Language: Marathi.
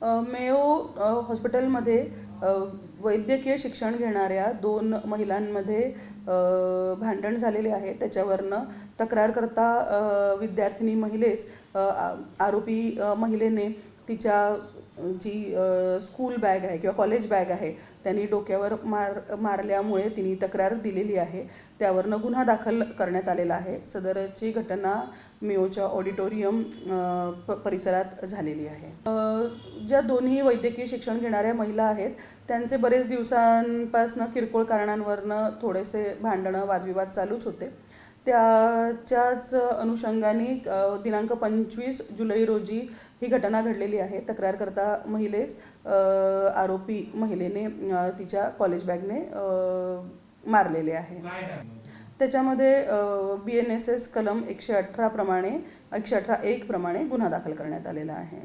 मेयो हॉस्पिटलमध्ये वैद्यकीय शिक्षण घेणाऱ्या 2 महिलांमध्ये भांडण झालेले आहे। त्याच्यावरनं तक्रारकर्ता विद्यार्थिनी महिलेस आरोपी महिलेने तिच्या जी स्कूल बॅग आहे किंवा कॉलेज बॅग आहे त्यांनी डोक्यावर मारल्यामुळे तिने तक्रार दिलेली आहे। त्यावरनं गुन्हा दाखल करण्यात आलेला आहे। सदरची घटना मेयोच्या ऑडिटोरियम परिसरात झालेली आहे। ज्या दोन्ही वैद्यकीय शिक्षण घेणाऱ्या महिला आहेत त्यांचे बरेच दिवसांपासून किरकोळ कारणांवरनं थोडेसे भांडणं वादविवाद चालूच होते। त्याच्याच अनुषंगाने दिनांक 25 जुलै रोजी ही घटना घडलेली आहे। तक्रारकर्ता महिलेस आरोपी महिलेने तिच्या कॉलेज बॅगने मारलेले आहे। त्याच्यामध्ये BNSS कलम 118 प्रमाणे 118(1) प्रमाणे गुन्हा दाखल करण्यात आलेला आहे।